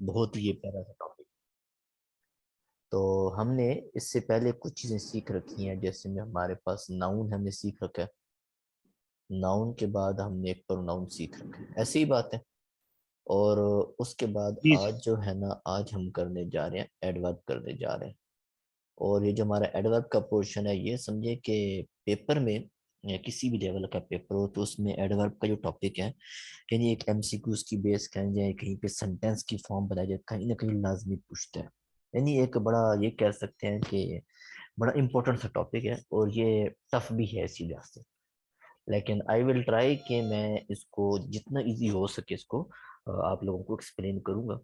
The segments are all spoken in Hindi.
बहुत ही ये प्यारा सा टॉपिक। तो हमने इससे पहले कुछ चीजें सीख रखी हैं, जैसे में हमारे पास नाउन हमने सीख रखा है। नाउन के बाद हमने एक प्रोनाउन सीख रखा है, ऐसी ही बात है। और उसके बाद जी आज जो है ना, आज हम करने जा रहे हैं, एडवर्ब करने जा रहे हैं। और ये जो हमारा एडवर्ब का पोर्शन है, ये समझे कि पेपर में या किसी भी लेवल का पेपर हो तो उसमें एडवर्ब का जो टॉपिक है, यानी एक एमसीक्यूज की बेस कहें जाए, कहीं पे सेंटेंस की फॉर्म बनाई जाए, कहीं ना कहीं लाजमी पूछता है। यानी एक बड़ा, ये कह सकते हैं कि बड़ा इंपॉर्टेंट सा टॉपिक है, और ये टफ भी है इसी लिहाज से। लेकिन आई विल ट्राई कि मैं इसको जितना इजी हो सके इसको आप लोगों को एक्सप्लेन करूंगा,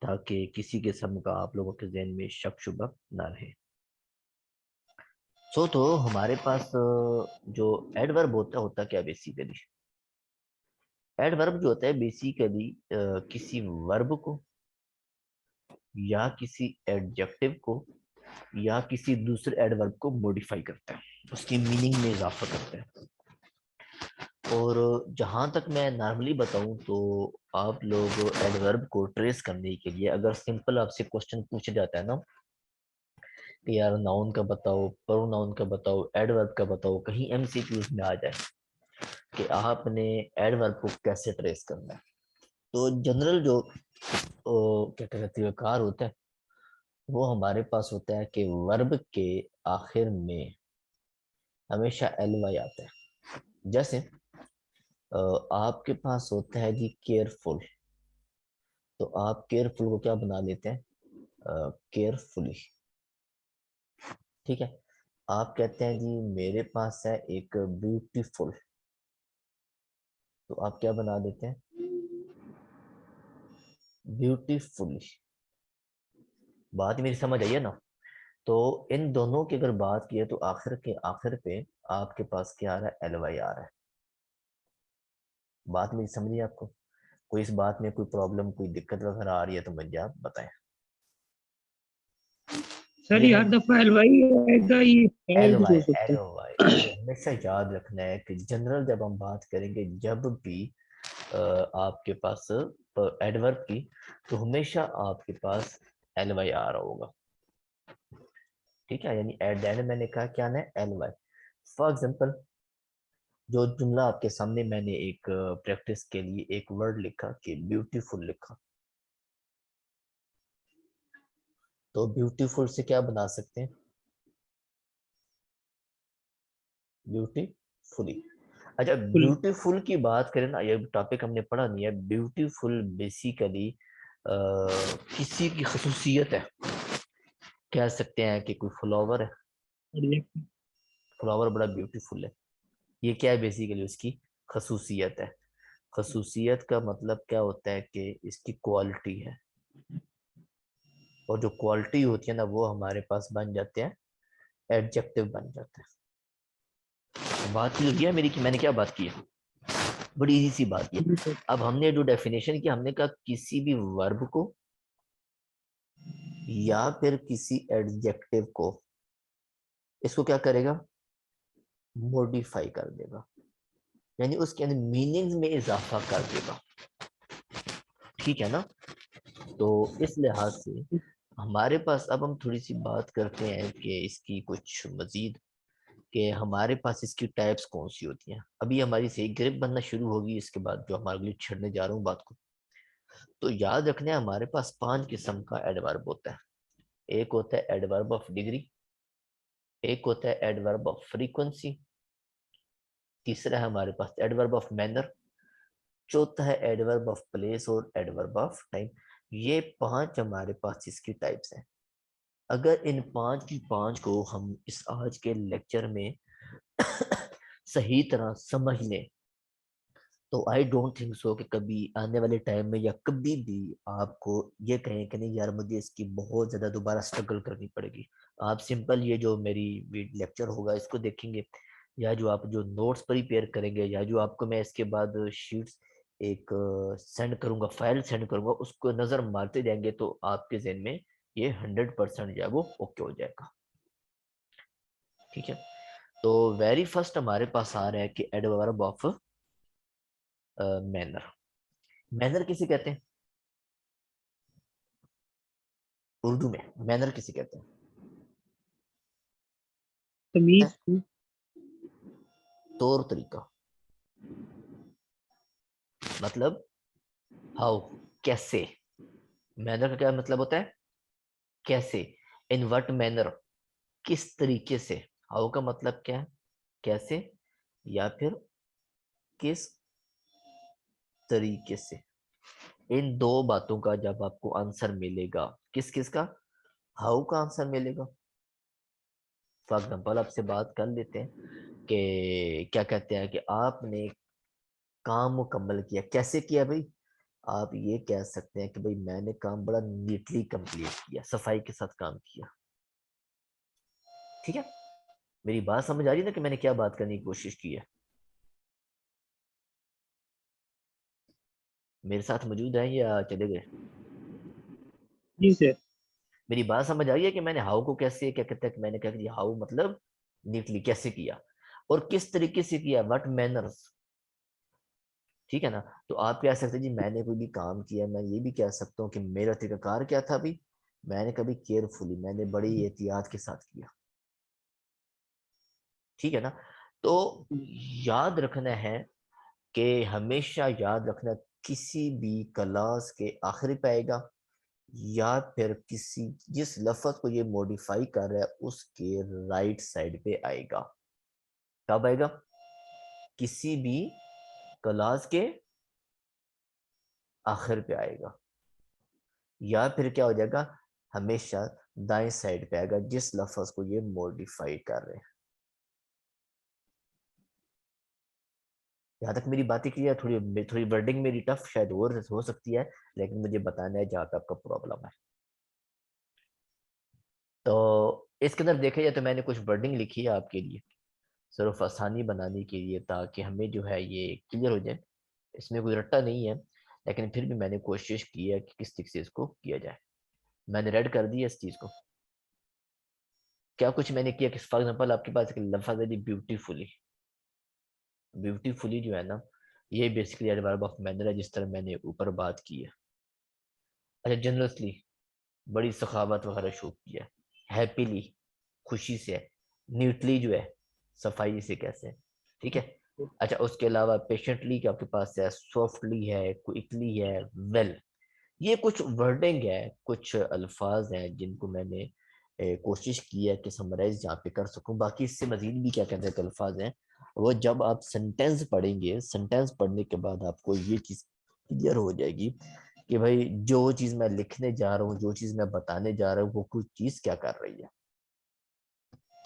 ताकि किसी किस्म का आप लोगों के जहन में शक शुबा ना रहे। तो हमारे पास जो एडवर्ब होता क्या बेसिकली। एडवर्ब जो होता है बेसिकली किसी वर्ब को या किसी एडजेक्टिव को या किसी दूसरे एडवर्ब को मॉडिफाई करता है, उसकी मीनिंग में इजाफा करता है। और जहां तक मैं नॉर्मली बताऊं तो आप लोग एडवर्ब को ट्रेस करने के लिए, अगर सिंपल आपसे क्वेश्चन पूछा जाता है ना कि यार नाउन का बताओ, प्रोनाउन का बताओ, एडवर्ब का बताओ, कहीं एमसीक्यूज में आ जाए कि आपने एडवर्ब को कैसे ट्रेस करना है, तो जनरल जो क्या कहते हैं कार होता है, वो हमारे पास होता है कि वर्ब के आखिर में हमेशा एल वाई आता है। जैसे आपके पास होता है जी केयरफुल, तो आप केयरफुल को क्या बना लेते हैं, केयरफुली। ठीक है। आप कहते हैं जी मेरे पास है एक ब्यूटीफुल, तो आप क्या बना देते हैं, ब्यूटीफुली। बात मेरी समझ आई है ना। तो इन दोनों की अगर बात की है तो आखिर के आखिर पे आपके पास क्या आ रहा है, एल वाई आ रहा है। बात मेरी समझ नहीं आपको, कोई इस बात में कोई प्रॉब्लम, कोई दिक्कत वगैरह आ रही है तो मुझे आप बताएं। सर, क्लियर है। हर दफा हलवाई आएगा, ये एल है कुछ वाई, हो एल सकता वाई, है। ये हमेशा याद रखना है कि जनरल जब हम बात करेंगे, जब भी आपके पास एडवर्ब की, तो हमेशा आपके पास एल वाई आ रहा होगा। ठीक है, यानी एट द एंड मैंने कहा क्या ना, एल वाई। फॉर एग्जाम्पल, जो जुमला आपके सामने मैंने एक प्रैक्टिस के लिए एक वर्ड लिखा कि ब्यूटीफुल लिखा, तो ब्यूटीफुल से क्या बना सकते हैं, ब्यूटीफुली। अच्छा, फुल। ब्यूटीफुल की बात करें ना, ये टॉपिक हमने पढ़ा नहीं है। ब्यूटीफुल बेसिकली किसी की खसूसियत है, कह सकते हैं कि कोई फ्लावर है, फ्लावर बड़ा ब्यूटीफुल है, ये क्या है, बेसिकली उसकी खसूसियत है। खसूसियत का मतलब क्या होता है कि इसकी क्वालिटी है, और जो क्वालिटी होती है ना, वो हमारे पास बन जाते हैं एडजेक्टिव बन जाते हैं। बात क्लियर किया मेरी कि मैंने क्या बात की है, बड़ी इजी सी बात की है। अब हमने जो डेफिनेशन की, हमने कहा किसी भी वर्ब को या फिर किसी एडजेक्टिव को, इसको क्या करेगा, मॉडिफाई कर देगा, यानी उसके अंदर मीनिंग में इजाफा कर देगा। ठीक है ना। तो इस लिहाज से हमारे पास अब हम थोड़ी सी बात करते हैं कि इसकी कुछ मजीद, कि हमारे पास इसकी टाइप्स कौन सी होती हैं। अभी हमारी सही ग्रिप बनना शुरू होगी इसके बाद, जो हमारे लिए छेड़ने जा रहा हूँ बात को। तो याद रखने, हमारे पास 5 किस्म का एडवर्ब होता है। एक होता है एडवर्ब ऑफ डिग्री, एक होता है एडवर्ब ऑफ फ्रीक्वेंसी, तीसरा है हमारे पास एडवर्ब ऑफ मैनर, चौथा है एडवर्ब ऑफ प्लेस और एडवर्ब ऑफ टाइम। ये 5 हमारे पास इसकी टाइप्स हैं। अगर इन 5 की 5 को हम इस आज के लेक्चर में सही तरह समझ लें, तो आई डोंट थिंक सो कि कभी आने वाले टाइम में या कभी भी आपको ये कहें कि नहीं यार मुझे इसकी बहुत ज्यादा दोबारा स्ट्रगल करनी पड़ेगी। आप सिंपल ये जो मेरी लेक्चर होगा इसको देखेंगे, या जो आप जो नोट्स प्रिपेयर करेंगे, या जो आपको मैं इसके बाद शीट्स एक सेंड करूंगा, फाइल सेंड करूंगा, उसको नजर मारते जाएंगे, तो आपके जहन में ये 100% जो है वो ओके हो जाएगा। ठीक है। तो वेरी फर्स्ट हमारे पास आ रहा है कि एडवर्ब ऑफ मैनर। मैनर किसे कहते हैं, उर्दू में मैनर किसे कहते हैं? तमीज को। तौर तरीका, मतलब हाउ, कैसे। मैनर का क्या मतलब होता है? कैसे। इन व्हाट मैनर, किस तरीके से। हाउ का मतलब क्या है? कैसे, या फिर किस तरीके से। इन दो बातों का जब आपको आंसर मिलेगा, किस किस का, हाउ का आंसर मिलेगा। फॉर एग्जाम्पल आपसे बात कर लेते हैं कि क्या कहते हैं कि आपने काम मुकम्मल किया, कैसे किया भाई? आप ये कह सकते हैं कि भाई मैंने काम बड़ा नीटली कंप्लीट किया, सफाई के साथ काम किया। ठीक है, मेरी बात समझ आ रही है ना कि मैंने क्या बात करने की कोशिश की है? मेरे साथ मौजूद है या चले गए? जी सर। मेरी बात समझ आ रही है कि मैंने हाउ को कैसे, क्या कहते हैं कि मैंने कहा कि हाउ मतलब नीटली कैसे किया, और किस तरीके से किया, व्हाट मैनर्स। ठीक है ना? तो आप कह सकते हैं जी मैंने कोई भी काम किया, मैं ये भी कह सकता हूँ कि मेरा तरीकाकार क्या था भाई, मैंने कभी केयरफुली, मैंने बड़ी एहतियात के साथ किया। ठीक है ना? तो याद रखना है कि हमेशा याद रखना, किसी भी क्लास के आखिरी पे आएगा, या फिर किसी जिस लफ्ज को ये मॉडिफाई कर रहा है उसके राइट साइड पे आएगा। कब आएगा? किसी भी क्लास के आखिर पे आएगा, या फिर क्या हो जाएगा, हमेशा दाएं साइड पे आएगा जिस लफ्ज को ये मॉडिफाई कर रहे हैं। यहाँ तक मेरी बातें क्लियर? थोड़ी थोड़ी वर्डिंग मेरी टफ शायद और हो सकती है, लेकिन मुझे बताना है जहाँ पे आपका प्रॉब्लम है। तो इसके अंदर देखा जाए तो मैंने कुछ वर्डिंग लिखी है आपके लिए, सिर्फ आसानी बनाने के लिए, ताकि हमें जो है ये क्लियर हो जाए। इसमें कोई रट्टा नहीं है, लेकिन फिर भी मैंने कोशिश की है कि किस तरीके से इसको किया जाए। मैंने रेड कर दिया इस चीज़ को। क्या कुछ मैंने किया कि फॉर एग्जाम्पल आपके पास एक लफ्ज है जी ब्यूटीफुली। ब्यूटीफुली जो है ना, ये बेसिकली एडवर्ब ऑफ मैनर है, जिस तरह मैंने ऊपर बात की है। अच्छा, जनरसली, बड़ी सखावत वगैरह शो किया। हैप्पीली, खुशी से। न्यूटली जो है, सफाई से कैसे। ठीक है। अच्छा, उसके अलावा पेशेंटली के आपके पास है, सॉफ्टली है, क्विकली है, वेल। ये कुछ वर्डिंग है, कुछ अल्फाज हैं जिनको मैंने कोशिश की है कि समराइज यहाँ पे कर सकूं। बाकी इससे मजीद भी क्या कहते हैं कि अल्फाज हैं, वो जब आप सेंटेंस पढ़ेंगे, सेंटेंस पढ़ने के बाद आपको ये चीज क्लियर हो जाएगी कि भाई जो चीज मैं लिखने जा रहा हूँ, जो चीज मैं बताने जा रहा हूँ, वो कुछ चीज क्या कर रही है।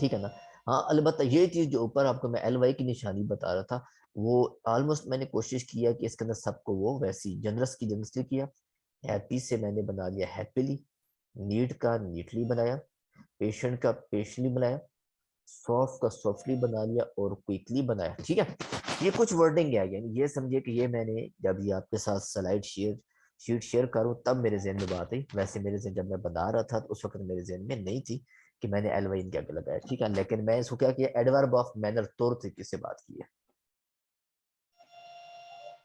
ठीक है ना? हाँ, अलबत्ता ये चीज जो ऊपर आपको मैं एल वाई की निशानी बता रहा था, वो ऑलमोस्ट मैंने कोशिश किया कि इसके अंदर सबको वो वैसी जनरस की जनरसली किया, हैप्पी से मैंने बना लिया हैप्पीली, नीट का नीटली बनाया, पेशेंट का पेशेंटली बनाया, सॉफ्ट का सॉफ्टली बना लिया, और क्विकली बनाया। ठीक है, ये कुछ वर्डिंग है, यानी ये समझिए कि ये मैंने जब ये आपके साथ स्लाइड शीट शेयर करूं तब मेरे जहन में बात आई। वैसे मेरे जहन जब मैं बना रहा था तो उस वक्त मेरे जहन में नहीं थी कि मैंने एल वाई क्या लगाया। ठीक है, लेकिन मैं इसको क्या किया, एडवर्ब ऑफ मैनर तौर तरीके से बात की है।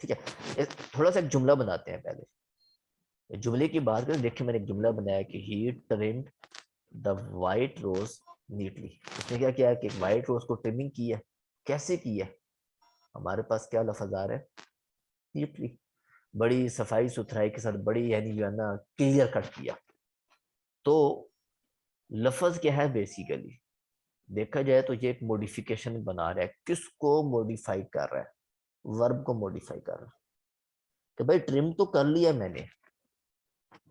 ठीक है, थोड़ा सा एक जुमला बनाते हैं पहले। जुमले की बात करें, देखिए मैंने एक जुमला बनाया कि he trimmed the white rose neatly. उसने क्या किया कि वाइट रोज को ट्रिमिंग की है। कैसे की है? हमारे पास क्या लफ्ज आ रहा है, नीटली, बड़ी सफाई सुथराई के साथ, बड़ी यानी जो है ना क्लियर कट किया। तो लफ्ज क्या है बेसिकली, देखा जाए तो ये एक मॉडिफिकेशन बना रहा है। किसको मॉडिफाई कर रहा है? वर्ब को मॉडिफाई कर रहा है कि भाई ट्रिम तो कर लिया मैंने,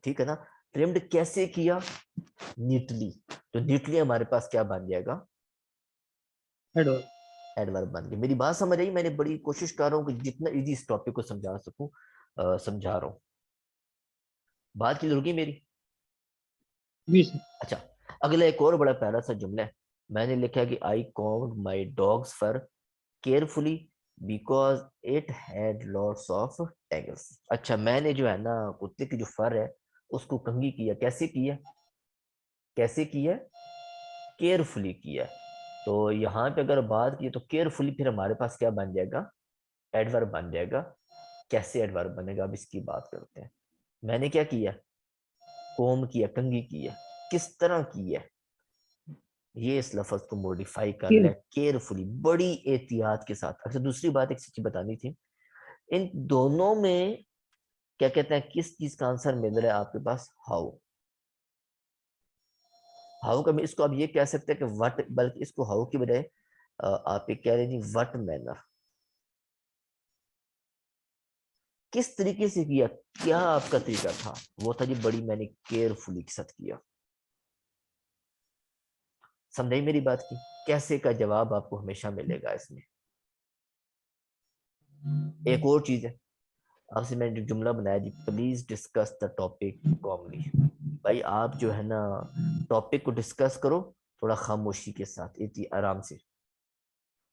ठीक है ना, ट्रिम्ड कैसे किया, नीटली। तो नीटली हमारे पास क्या बन जाएगा, एडवर्ब। एडवर्ब बन गया। मेरी बात समझ आई? मैंने बड़ी कोशिश कर रहा हूँ कि जितना इजी इस टॉपिक को समझा सकूं, समझा रहा हूँ। बात की होगी मेरी? जी सर। अच्छा, अगला एक और बड़ा प्यारा सा जुमला है। मैंने लिखा कि I combed my dog's fur carefully because it had lots of tangles. अच्छा, मैंने जो है ना कुत्ते की जो फर है उसको कंघी किया। कैसे किया? कैसे किया? केयरफुली किया। तो यहाँ पे अगर बात की तो केयरफुली फिर हमारे पास क्या बन जाएगा, एडवर्ब बन जाएगा। कैसे एडवर्ब बनेगा, अब इसकी बात करते हैं। मैंने क्या किया, कोम किया, कंघी की है, किस तरह की है, ये इस लफ्ज को मॉडिफाई कर ले केयरफुली, बड़ी एहतियात के साथ। अच्छा दूसरी बात एक चीज बतानी थी, इन दोनों में क्या कहते हैं, किस चीज का आंसर मिल रहा है आपके पास, हाउ। हाउ का भी इसको आप ये कह सकते हैं कि व्हाट, बल्कि इसको हाउ की बजाय आप ये कह रहे हैं व्हाट मैनर, किस तरीके से किया, क्या आपका तरीका था, वो था जी बड़ी मैंने केयरफुली के साथ किया। समझाई मेरी बात की, कैसे का जवाब आपको हमेशा मिलेगा इसमें। एक और चीज है, आपसे मैंने जो जुमला बनाया जी, please discuss the topic calmly. भाई आप जो है ना टॉपिक को डिस्कस करो थोड़ा खामोशी के साथ, इतनी आराम से।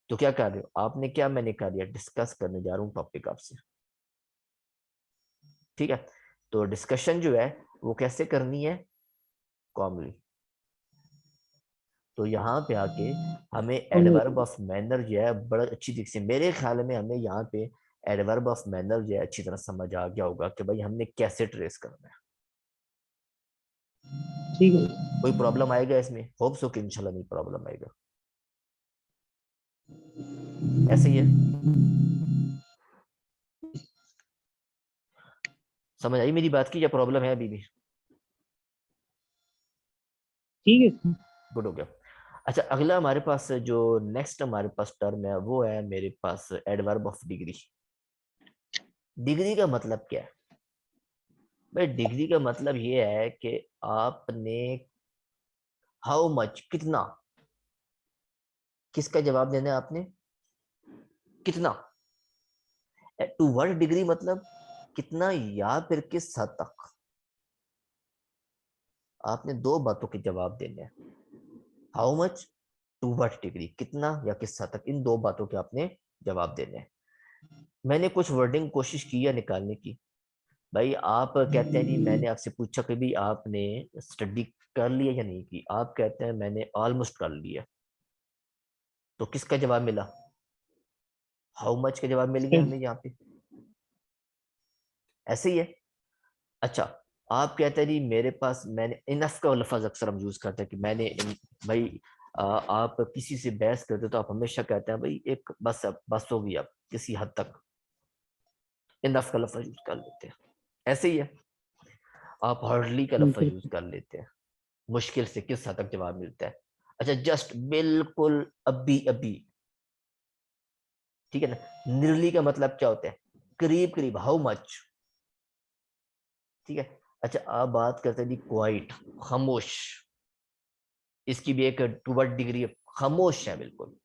तो क्या कर रहे हो आपने, क्या मैंने कर दिया, डिस्कस करने जा रहा हूँ टॉपिक आपसे, ठीक है। तो डिस्कशन जो है वो कैसे करनी है, कॉमली। तो यहाँ पे आके हमें एडवर्ब ऑफ मैनर जो है बड़ा अच्छी तरीके से, मेरे ख्याल में हमें यहाँ पे एडवर्ब ऑफ मैनर जो है अच्छी तरह समझ आ गया होगा कि भाई हमने कैसे ट्रेस करना है। ठीक है। कोई प्रॉब्लम आएगा इसमें, होप सो कि इंशाल्लाह नहीं प्रॉब्लम आएगा। ऐसे ही है, समझ आई मेरी बात की, या प्रॉब्लम है अभी भी। ठीक है। गुड हो गया। अच्छा अगला हमारे पास जो नेक्स्ट हमारे पास टर्म है वो है मेरे पास एडवर्ब ऑफ डिग्री। डिग्री का मतलब क्या है भाई, डिग्री का मतलब ये है कि आपने हाउ मच, कितना, किसका जवाब देना है आपने, कितना। टू व्हाट डिग्री मतलब कितना, या फिर किस हद तक। आपने दो बातों के जवाब देने हैं, how much, to what degree, कितना या किस हद तक, इन दो बातों के आपने जवाब देने हैं। मैंने कुछ वर्डिंग कोशिश की है निकालने की। भाई आप कहते हैं जी मैंने आपसे पूछा कि भी आपने स्टडी कर लिया या नहीं की, आप कहते हैं मैंने ऑलमोस्ट कर लिया, तो किसका जवाब मिला, हाउ मच का जवाब मिल गया हमें यहाँ पे, ऐसे ही है। अच्छा आप कहते हैं जी मेरे पास, मैंने इनफ का लफ्ज अक्सर हम यूज करते हैं कि मैंने भाई आप किसी से बहस करते हो तो आप हमेशा कहते हैं भाई एक बस, अब बस होगी, अब किसी हद तक इनफ का लफ्ज यूज कर लेते हैं, ऐसे ही है। आप हार्डली का ठीक लफ्ज है। यूज कर लेते हैं, मुश्किल से किस हद तक जवाब मिलता है। अच्छा जस्ट, बिल्कुल, अभी अभी, ठीक है ना। निरली का मतलब क्या होता है, करीब करीब, हाउ मच, ठीक है। अच्छा आप बात करते हैं जी क्वाइट, खामोश, इसकी भी एक टू व्हाट डिग्री, खामोश है बिल्कुल।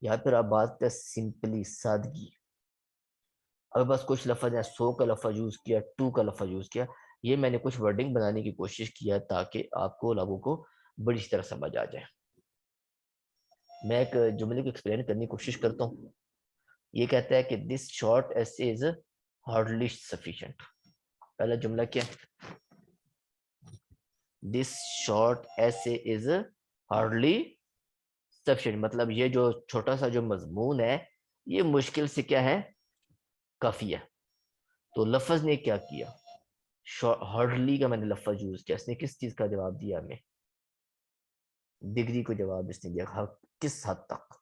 या फिर आप बात करते हैं सिंपली, सादगी। अगर बस कुछ लफज है, सो का लफज यूज किया, टू का लफज यूज किया, ये मैंने कुछ वर्डिंग बनाने की कोशिश किया ताकि आपको लोगों को बड़ी तरह समझ आ जाए। मैं एक जुमले को एक्सप्लेन करने की कोशिश करता हूँ। ये कहता है कि this short essay is hardly sufficient. पहला जुमला क्या है, this short essay is hardly sufficient, मतलब ये जो छोटा सा जो मजमून है ये मुश्किल से क्या है, काफी है। तो लफज ने क्या किया, हार्डली का मैंने लफज यूज किया, इसने किस चीज का जवाब दिया हमें, डिग्री को जवाब इसने दिया, किस हद तक,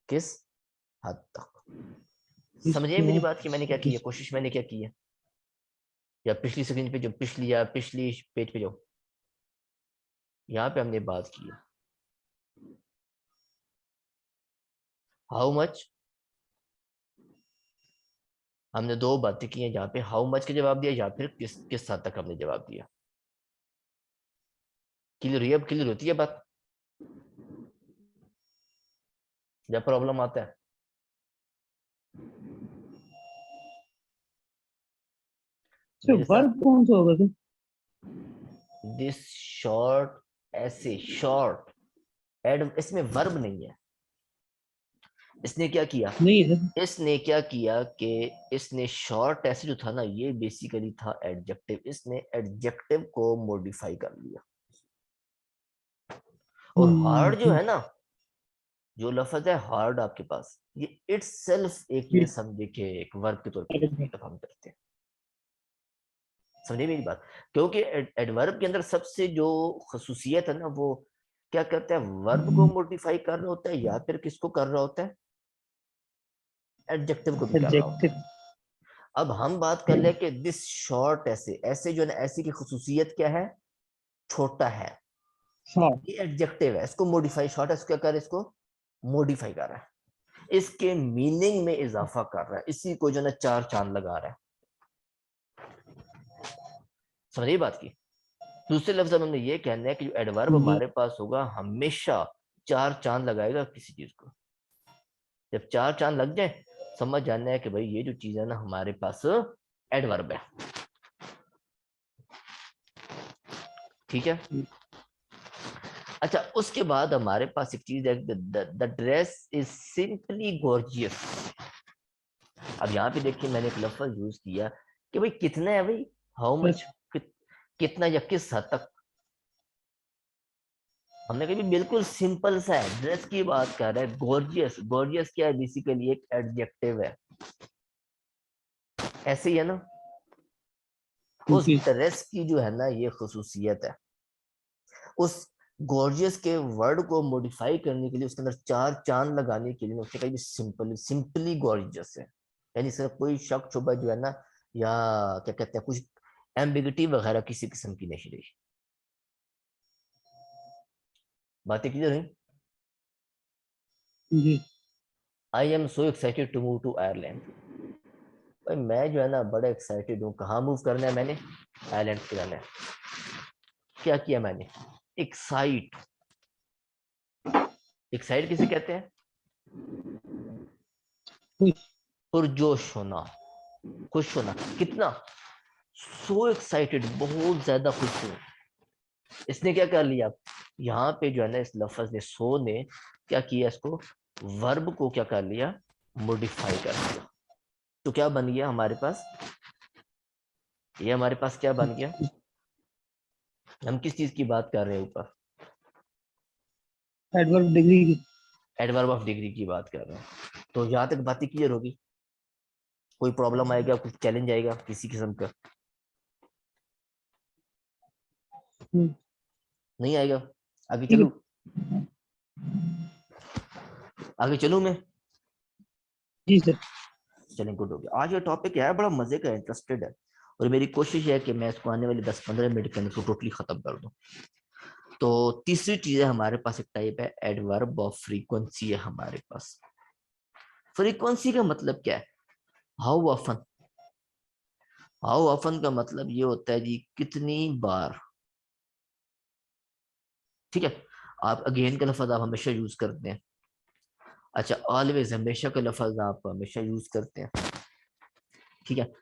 किस हद तक। समझे मेरी बात की मैंने क्या किया, कोशिश मैंने क्या की है। या पिछली स्क्रीन पे जो, पिछली या पिछली पेज पे जाओ, यहाँ पे हमने बात की है हाउ मच। हमने दो बातें की हैं जहाँ पे हाउ मच का जवाब दिया या फिर किस किस हद तक हमने जवाब दिया। क्लियर हुई, अब क्लियर होती है बात, जब प्रॉब्लम आता है। मेरे साथ, वर्ब कौन सा होगा सर? दिस शॉर्ट, ऐसे शॉर्ट, एड इसमें वर्ब नहीं है। इसने क्या किया, नहीं है सर। इसने क्या किया कि इसने शॉर्ट ऐसे जो था ना ये बेसिकली था एडजेक्टिव, इसने एडजेक्टिव को मॉडिफाई कर लिया। और हार्ड जो है ना, जो लफ्ज है हार्ड आपके पास, ये इट्स सेल्फ एक, ये समझे कि एक वर्ब के तौर पे यूज हम्म। जब हम करते हैं। समझे मेरी बात? क्योंकि एडवर्ब के अंदर सबसे जो खसूसियत है ना, वो क्या करता है, वर्ब को मॉडिफाई कर रहा होता है या फिर किसको कर रहा होता है, एडजेक्टिव को भी कर रहा होता एडजेक्टिव। है। अब हम बात कर ले कि दिस शॉर्ट ऐसे, ऐसे जो है ना, ऐसे की खसूसियत क्या है, छोटा है, शॉर्ट। ये एडजेक्टिव है, इसको मॉडिफाई, शॉर्ट है, इसको क्या कर रहा है, इसको मॉडिफाई कर रहा है, इसके मीनिंग में इजाफा कर रहा है, इसी को जो है ना चार चांद लगा रहा है। समझिए बात की? दूसरे लफ्ज में हमने ये कहना है कि जो एडवर्ब जी। हमारे पास होगा हमेशा चार चांद लगाएगा किसी चीज को। जब चार चांद लग जाए समझ जाना है कि भाई ये जो चीज है ना हमारे पास एडवर्ब है। ठीक है। अच्छा, उसके बाद हमारे पास एक चीज है, the dress is simply gorgeous. अब यहाँ पे देखिए मैंने एक लफ्ज यूज किया कि भाई कितना है, भाई हाउ मच, अच्छा। कितना या किस हद तक। हमने कहा बिल्कुल सिंपल सा है, ड्रेस की बात कर रहा है। गॉर्जियस, गॉर्जियस क्या है, बेसिकली एक एडजेक्टिव है, ऐसे ही है ना। उस जी। ड्रेस की जो है ना ये खसूसियत है, उस गॉर्जियस के वर्ड को मॉडिफाई करने के लिए, उसके अंदर चार चांद लगाने के लिए उसने कहा सिंपल, सिंपली गॉर्जियस है, यानी सिर्फ कोई शक शुबा जो है ना, या क्या कहते हैं, कुछ एम्बिगिटी वगैरह किसी किस्म की नहीं रही। बातें क्लियर हुई? जी। I am so excited to move to Ireland. भाई मैं जो है ना बड़ा एक्साइटेड हूँ, कहाँ मूव करना है मैंने, आयरलैंड पे जाना है। क्या किया मैंने, एक्साइट, एक्साइट किसे कहते हैं, खुश। पुरजोश होना, खुश होना, कितना, सो एक्साइटेड, बहुत ज्यादा खुश हूँ। इसने क्या कर लिया, यहाँ पे जो है ना इस लफ्ज ने, सो ने क्या किया, इसको वर्ब को क्या कर लिया, मॉडिफाई कर दिया। तो क्या बन गया हमारे पास, ये हमारे पास क्या बन गया, हम किस चीज की बात कर रहे हैं ऊपर, एडवर्ब डिग्री की। एडवर्ब ऑफ डिग्री की बात कर रहे हैं। तो यहाँ तक बातें क्लियर होगी? कोई प्रॉब्लम आएगा, कुछ चैलेंज आएगा किसी किस्म का? नहीं आएगा? आगे ठीक है। चलूं, आगे चलूं मैं? जी सर। चलें, गुड हो गया। आज ये टॉपिक है बड़ा मजे का, इंटरेस्टेड है, और मेरी कोशिश है कि मैं इसको आने वाले 10-15 मिनट के अंदर इसको टोटली खत्म कर दूं। तो तीसरी चीज है हमारे पास, एक टाइप है एडवर्ब ऑफ फ्रीक्वेंसी है हमारे पास। फ्रीक्वेंसी का मतलब क्या है, हाउ ऑफन। हाउ ऑफन का मतलब ये होता है जी कितनी बार। ठीक है। आप अगेन का लफज आप हमेशा यूज करते हैं। अच्छा, ऑलवेज, हमेशा का लफज आप हमेशा यूज करते हैं। ठीक है।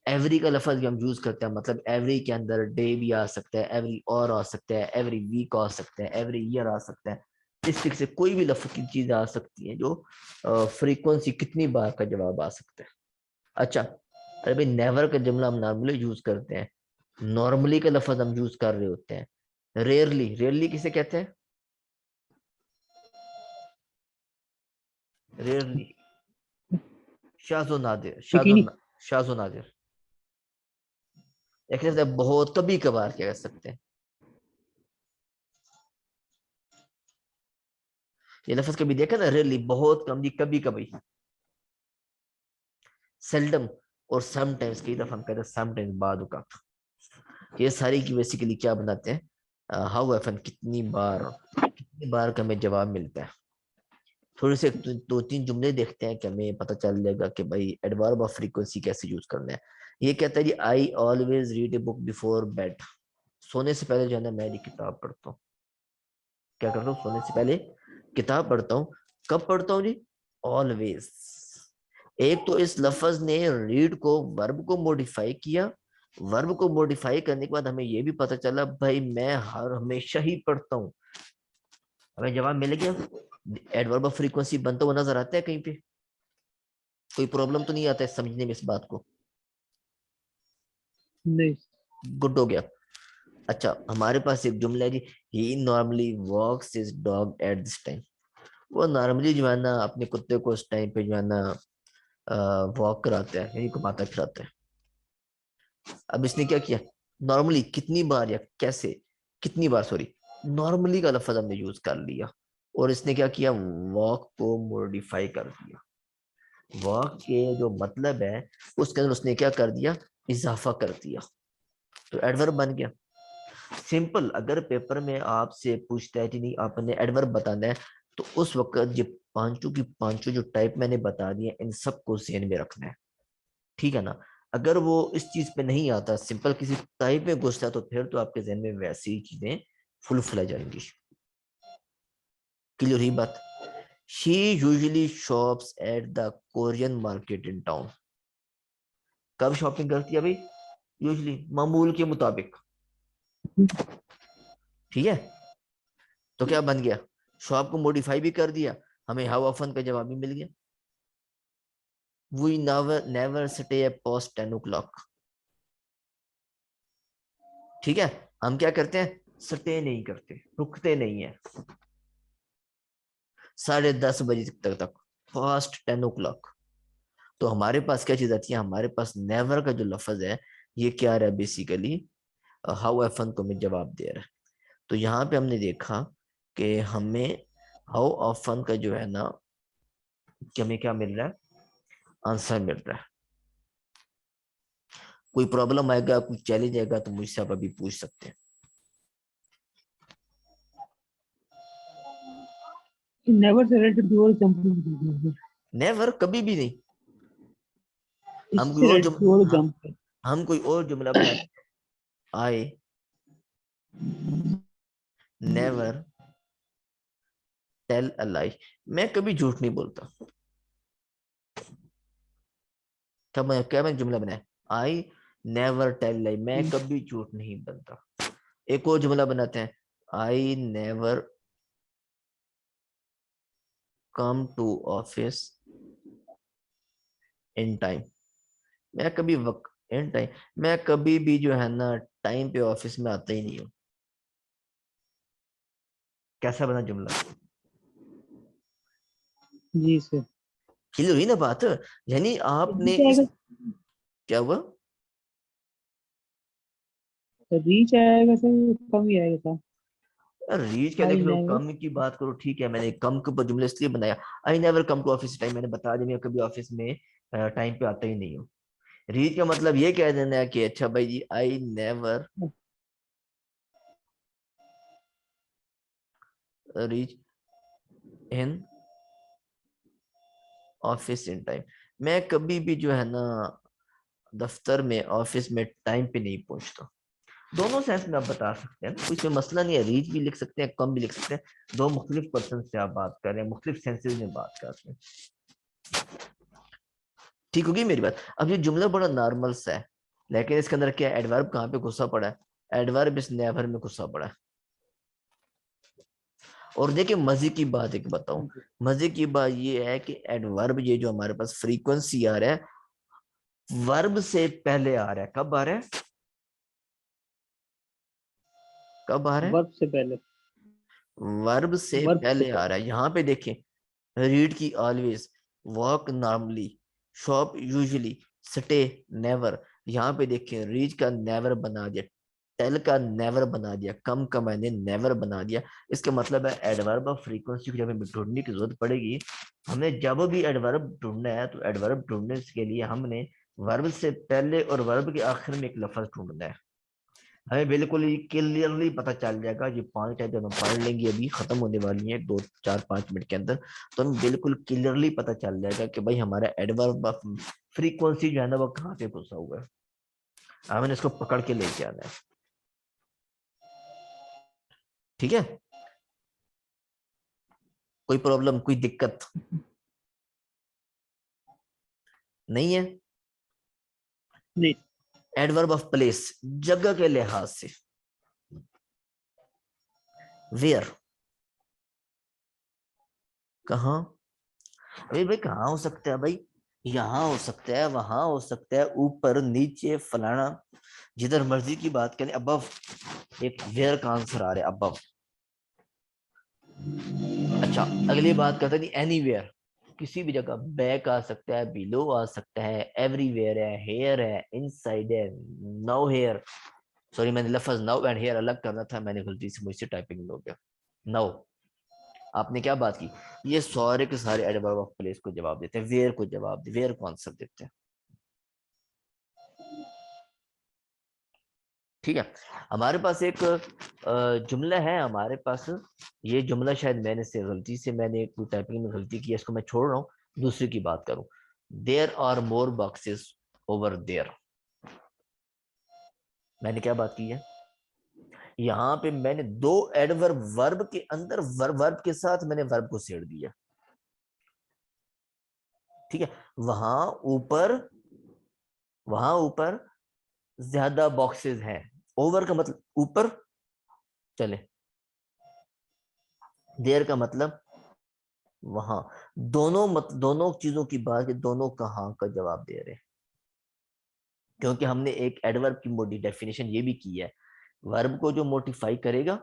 एवरी का लफज भी हम यूज करते हैं, मतलब एवरी के अंदर डे भी आ सकता है, एवरी और आ सकता है, एवरी वीक आ सकता है, एवरी ईयर आ सकता है। इस तरीके से कोई भी लफ्ज की चीज आ सकती है जो फ्रीक्वेंसी, कितनी बार का जवाब आ सकता है। अच्छा, अरे भाई नेवर का जुमला हम नॉर्मली यूज करते हैं, नॉर्मली का लफज हम यूज कर रहे होते हैं। रेयरली, रेयरली किसे कहते हैं, रेयरली, शाज़ो नादिर, शाज़ो, यकीनी। शाज़ो नादिर। एक लफ्ज़ है बहुत कभी कभार, क्या कह सकते हैं, ये लफ्ज कभी देखा ना, रेयरली, बहुत कम जी, कभी कभी। सेल्डम और समटाइम्स, कई दफा हम कहते हैं समटाइम्स, बाद औक़ात। ये सारी की बेसिकली क्या बनाते हैं, हाउ ऑफन, कितनी बार, कितनी बार का हमें जवाब मिलता है। थोड़े से दो तीन जुमले देखते हैं कि हमें पता चल जाएगा कि भाई एडवर्ब ऑफ फ्रीक्वेंसी कैसे यूज करना है। ये कहता है जी I always read a book before bed. सोने से पहले जो है ना मैं किताब पढ़ता हूँ। क्या करता हूँ, सोने से पहले किताब पढ़ता हूँ। कब पढ़ता हूँ जी, ऑलवेज। एक तो इस लफ्ज ने रीड को, वर्ब को मॉडिफाई किया, वर्ब को मॉडिफाई करने के बाद हमें यह भी पता चला भाई मैं हर हमेशा ही पढ़ता हूँ। हमें जवाब मिल गया, एडवर्ब ऑफ फ्रीक्वेंसी बनता हुआ नजर आता है कहीं पे? कोई प्रॉब्लम तो नहीं आता है समझने में इस बात को? नहीं। गुड हो गया। अच्छा, हमारे पास एक जुमला है जी, he normally walks his dog at this time. वो नॉर्मली जो है ना अपने कुत्ते को उस टाइम पे जो है ना वॉक कराते हैं, यानी घुमाता फिराता है। अब इसने क्या किया, नॉर्मली कितनी बार या कैसे, कितनी बार सॉरी, नॉर्मली का लफ्ज हमने यूज कर लिया और इसने क्या किया, वॉक को मॉडिफाई कर दिया। वॉक के जो मतलब है उसके अंदर उसने क्या कर दिया, इजाफा कर दिया, तो एडवर्ब बन गया। सिंपल, अगर पेपर में आपसे पूछता है कि नहीं आपने एडवर्ब बताना है, तो उस वक्त ये पांचों की पांचों जो टाइप मैंने बता दिए इन सबको ज़हन में रखना है, ठीक है ना। अगर वो इस चीज पे नहीं आता, सिंपल किसी टाइप में घुसता है, तो फिर तो आपके जहन में वैसी ही चीजें फुल फुला जाएंगी। क्लियर ही बात। She usually shops at the Korean market in town. कब शॉपिंग करती है भाई, यूजुअली, मामूल के मुताबिक, ठीक है। तो क्या बन गया, शॉप को मॉडिफाई भी कर दिया, हमें हाउ ऑफन का जवाब भी मिल गया। We never stay post 10 o'clock, ठीक है। हम क्या करते हैं, स्टे नहीं करते, रुकते नहीं है 10:30 बजे तक, फास्ट 10 o'clock। तो हमारे पास क्या चीज आती है, हमारे पास नेवर का जो लफज है ये क्या रहा है, बेसिकली हाउ एफन को हमें जवाब दे रहा है। तो यहाँ पे हमने देखा कि हमें हाउ ऑफन का जो है ना, कि हमें क्या मिल रहा है, आंसर मिल रहा है। कोई प्रॉब्लम आएगा, कोई चैलेंज आएगा तो मुझसे आप अभी पूछ सकते हैं। never से related कोई और एग्जांपल नेवर कभी भी नहीं। हम कोई इससे और related कोई और एग्जांपल हम कोई और जुमला बनाते, आई नेवर टेल अ लाई, मैं कभी झूठ नहीं बोलता। क्या मैं जुमला बनाया, आई नेवर टेल लाई, मैं कभी झूठ नहीं बनता। एक और जुमला बनाते हैं, I never come to office in time, मैं कभी वक्त इन टाइम, मैं कभी भी जो है ना टाइम पे ऑफिस में आता ही नहीं हूँ। कैसा बना जुमला, जी सर। क्लियर हुई ना बात। यानी आपने रीच इस, आएगा, क्या हुआ, रीच आएगा सर, कम ही आएगा सर। रीच क्या, देख आई लो नेवर, कम की बात करो, ठीक है, मैंने कम के ऊपर जुमला इसलिए बनाया, I never come to office time, मैंने बता दिया मैं कभी ऑफिस में टाइम पे आता ही नहीं हूँ। रीच का मतलब ये कह देना है कि अच्छा भाई जी, I never reach in office in time, मैं कभी भी जो है ना दफ्तर में ऑफिस में टाइम पे नहीं पहुंचता। दोनों सेंस में आप बता सकते हैं ना, कोई इसमें मसला नहीं है, रीच भी लिख सकते हैं, कम भी लिख सकते हैं, दो मुख्तलिफ पर्सन से आप बात कर रहे हैं, मुख्तलिफ सेंसेस में बात कर रहे हैं। ठीक होगी मेरी बात। अब ये जुमला बड़ा नॉर्मल सा है, लेकिन इसके अंदर क्या एडवर्ब कहाँ पे घुसा पड़ा है, एडवर्ब इस नेवर में घुसा पड़ा है। और देखिए मजे की बात एक बताऊं, मजे की बात ये है कि एडवर्ब ये जो हमारे पास फ्रीक्वेंसी आ रहा है, वर्ब से पहले आ रहा है। कब आ रहा है, कब आ रहा है, वर्ब से पहले, वर्ब से वर्ब से पहले आ रहा पहले। है। यहाँ पे देखें, रीड की always, walk normally, shop usually, stay never. यहाँ पे देखें रीच का नेवर बना दिया, टेल का नेवर बना दिया, कम का मैंने नेवर बना दिया। इसका मतलब है एडवर्ब ऑफ फ्रीक्वेंसी की जब हमें ढूंढने की जरूरत पड़ेगी, हमें जब भी एडवर्ब ढूंढना है, तो एडवर्ब ढूंढने के लिए हमने वर्ब से पहले और वर्ब के आखिर में एक लफ्ज ढूंढना है। हमें बिल्कुल ही क्लियरली पता चल जाएगा, ये 5 टाइप जब हम पढ़ लेंगे, अभी खत्म होने वाली है 2 4 5 मिनट के अंदर, तो हमें बिल्कुल क्लियरली पता चल जाएगा कि भाई हमारा एडवर्ब ऑफ फ्रीक्वेंसी जो है ना वो कहाँ पे घुसा हुआ है। हमें इसको पकड़ के लेके आना है, ठीक है। कोई प्रॉब्लम, कोई दिक्कत नहीं है। नहीं। एडवर्ब ऑफ प्लेस, जगह के लिहाज से, वेयर, कहाँ, अरे भाई कहाँ हो सकता है भाई, यहाँ हो सकता है, वहां हो सकता है, ऊपर नीचे फलाना, जिधर मर्जी की बात करें। अबव, एक वेयर का आंसर आ रहा है, अबव। अच्छा, अगली बात करते हैं एनीवेयर, किसी भी जगह, बैक आ सकता है, बिलो आ सकता है, एवरीवेयर है, हेयर है, इनसाइड है, नो हेयर, सॉरी, मैंने लफ्ज नाउ एंड हियर अलग करना था, मैंने गलती से मुझसे टाइपिंग में हो गया। नाउ आपने क्या बात की, ये सारे के सारे एडवर्ब ऑफ प्लेस को जवाब देते हैं, वेयर को जवाब दे, वेयर को आंसर देते हैं। ठीक है, हमारे पास एक जुमला है हमारे पास, ये जुमला शायद मैंने से गलती से मैंने कोई टाइपिंग में गलती की है, इसको मैं छोड़ रहा हूँ, दूसरी की बात करूं। There are more boxes over there, मैंने क्या बात की है, यहाँ पे मैंने दो एडवर्ब वर्ब के अंदर वर्ब के साथ मैंने वर्ब को सेड़ दिया। ठीक है, वहां ऊपर वहां ऊपर ज्यादा बॉक्सेस हैं, ओवर का मतलब ऊपर, चले, देर का मतलब वहां, दोनों चीजों की बात, दोनों कहां का जवाब दे रहे हैं, क्योंकि हमने एक एडवर्ब की मोटी डेफिनेशन ये भी की है, वर्ब को जो मोडिफाई करेगा,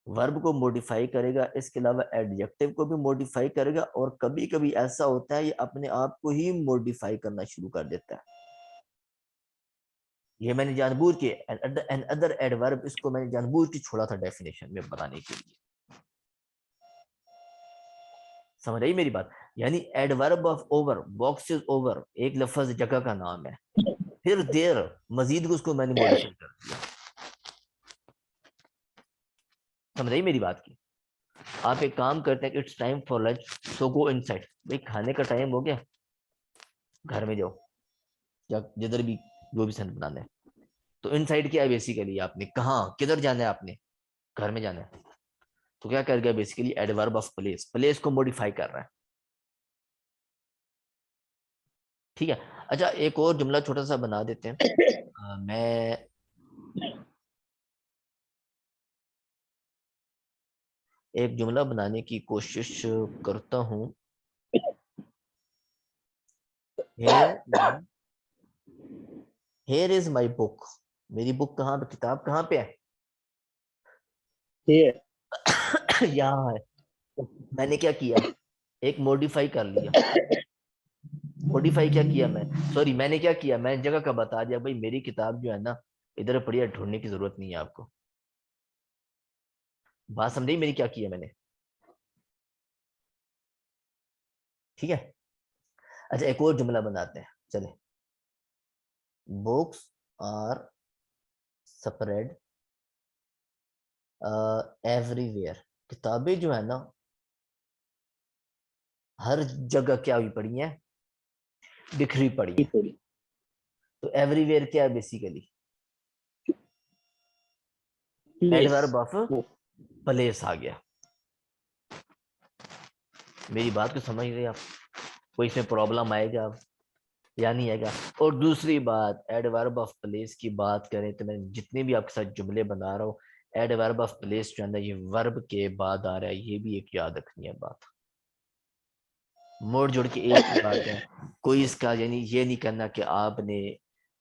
वर्ब को मॉडिफाई करेगा, इसके अलावा एडजेक्टिव को भी मॉडिफाई करेगा, और कभी कभी ऐसा होता है ये अपने आप को ही मॉडिफाई करना शुरू कर देता है। ये मैंने जानबूझ के एन अदर एडवर्ब, इसको मैंने जानबूझ के छोड़ा था डेफिनेशन में बताने के लिए, समझ आई मेरी बात। यानी adverb of over, boxes over एक लफ्ज जगह का नाम है, फिर देर मजीद को उसको मैंने मॉडिफाई कर दिया, समझ आई मेरी बात की। आप एक काम करते हैं, it's time for lunch, so go inside, भाई खाने का टाइम हो गया, घर में जाओ, या जिधर भी जो भी सन बनाना है। तो इनसाइड क्या है बेसिकली, आपने कहा किधर जाना है, आपने घर में जाना है, तो क्या कर गया basically, adverb of place, place को मॉडिफाई कर रहा है। ठीक है, अच्छा एक और जुमला छोटा सा बना देते हैं। मैं एक जुमला बनाने की कोशिश करता हूं। हेयर इज माई बुक, मेरी बुक कहाँ पे, किताब कहाँ पे है, Here. यहाँ है। मैंने क्या किया, एक मॉडिफाई कर लिया, मॉडिफाई क्या किया मैं, सॉरी मैंने क्या किया, मैंने जगह का बता दिया, भाई मेरी किताब जो है ना इधर पड़ी है, ढूंढने की जरूरत नहीं है आपको, बात समझी मेरी, क्या किया मैंने। ठीक है, अच्छा एक और जुमला बनाते हैं, चले, बुक्स आर स्प्रेड एवरीवेयर, किताबें जो है ना हर जगह क्या हुई पड़ी हैं, बिखरी पड़ी हैं। People. तो एवरीवेयर क्या है बेसिकली, एडवर्ब Place. ऑफ वो प्लेस आ गया। मेरी बात को समझ रहे आप, कोई इसमें प्रॉब्लम आएगा अब या नहीं आएगा। और दूसरी बात, एडवर्ब ऑफ प्लेस की बात करें तो मैं जितने भी आपके साथ जुमले बना रहा हूँ, एडवर्ब ऑफ प्लेस जो है ना ये वर्ब के बाद आ रहा है, ये भी एक याद रखनी है बात, मोड़ जोड़ के एक ही बात है, कोई इसका यानी ये नहीं करना कि आपने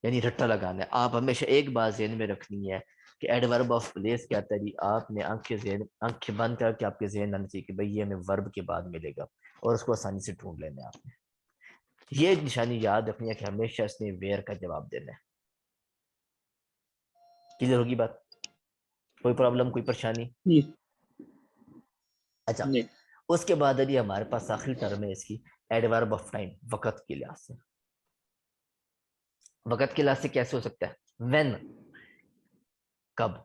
यानी रट्टा लगाना है, आप हमेशा एक बात ज़हन में रखनी है कि एडवर्ब ऑफ प्लेस क्या था जी, आपने आंखें बंद करके आपके जहन आना चाहिए कि भाई ये हमें वर्ब के बाद मिलेगा, और उसको आसानी से ढूंढ लेना है आपने, ये निशानी याद रखनी है कि हमेशा इसने वेयर का जवाब देना है। क्लियर होगी बात, कोई प्रॉब्लम कोई परेशानी। नहीं अच्छा, नहीं उसके बाद अभी हमारे पास आखिरी टर्म है इसकी, एडवर्ब ऑफ टाइम, वक्त के लिहाज से, वक्त के लिहाज से कैसे हो सकता है, व्हेन, कब,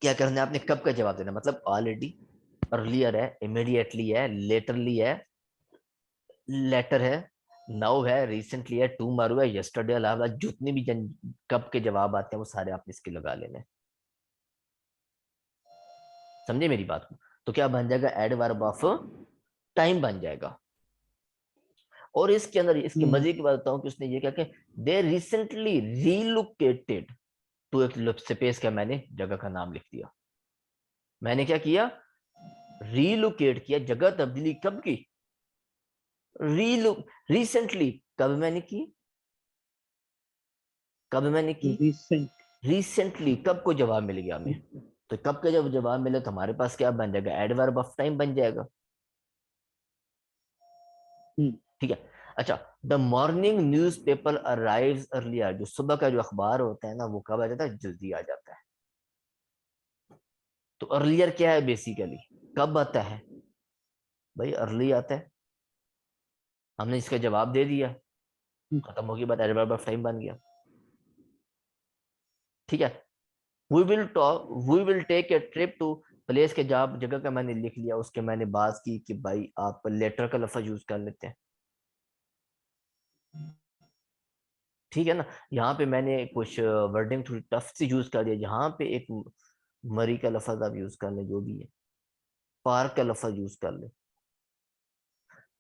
क्या करना है आपने, कब का जवाब देना, मतलब ऑलरेडी, अर्लियर है, इमीडिएटली है, लेटरली है, लेटर है, नाउ है, रिसेंटली है, टुमारो है, यस्टरडे, अलावा जितने भी कब के जवाब आते हैं वो सारे आपने इसके लगा लेने हैं। समझे मेरी बात को, तो क्या बन जाएगा, एडवर्ब ऑफ टाइम बन जाएगा। और इसके अंदर इसके हम्म, मजे की बात बताऊं कि उसने ये क्या कि दे रिसेंटली रीलोकेटेड टू एक स्पेस का मैंने जगह का नाम लिख दिया, मैंने क्या किया, रीलोकेट किया, जगह तब्दीली कब की, रीलो रिसेंटली, कब मैंने की, कब मैंने की, recent. रिसेंटली, कब को जवाब मिल गया हमें, तो कब का जब जवाब मिले तो हमारे पास क्या बन जाएगा, एडवर्ब ऑफ टाइम बन जाएगा। हम्म, ठीक है, अच्छा, the morning news paper arrives earlier, जो सुबह का जो अखबार होता है ना वो कब आ जाता है, जल्दी आ जाता है। तो अर्लियर क्या है बेसिकली, कब आता है भाई, अर्ली आता है। हमने इसका जवाब दे दिया, खत्म हो गई बात, एडवर्ब ऑफ टाइम बन गया। ठीक है, we will take a trip to place के जगह का मैंने लिख लिया, उसके मैंने बात की कि भाई आप लेटर का लफ्ज यूज कर लेते हैं। ठीक है ना, यहाँ पे मैंने कुछ वर्डिंग थोड़ी टफ से यूज कर दिया, यहाँ पे एक मरी का लफ्ज आप यूज कर लें, जो भी है, पार्क का लफ्ज यूज कर लें।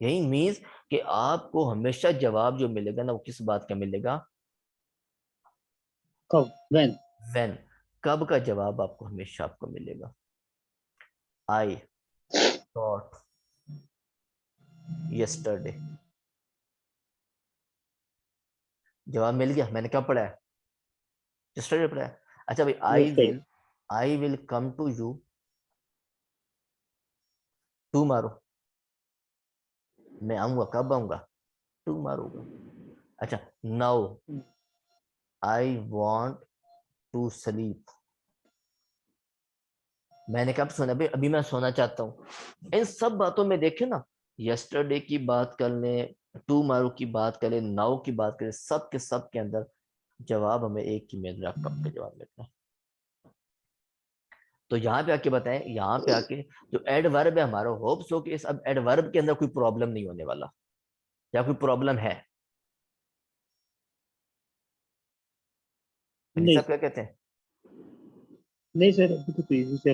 यही मीन्स कि आपको हमेशा जवाब जो मिलेगा ना वो किस बात का मिलेगा, कब, व्हेन। व्हेन, कब का जवाब आपको हमेशा आपको मिलेगा। आई थॉट यस्टरडे, जवाब मिल गया, मैंने कब पढ़ा है, यस्टरडे पढ़ा है। अच्छा भाई, I will come to you tomorrow, मैं आऊंगा, कब आऊंगा, टुमारो। अच्छा, now I want to sleep, मैंने कब सोना भाई, अभी मैं सोना चाहता हूँ। इन सब बातों में देखे ना, यस्टरडे की बात कर लें, टुमारो की बात करें, नाउ की बात करें, सब के सब के अंदर जवाब हमें एक ही मिल रहा है, कब का जवाब मिल रहा है। तो यहाँ पे आके बताएं, यहाँ पे आके जो एडवर्ब है हमारा, होप्स हो कि इस अब एडवर्ब के अंदर कोई प्रॉब्लम नहीं होने वाला, या कोई प्रॉब्लम है। नहीं सब क्या कहते हैं, नहीं सर, अभी तो इजी से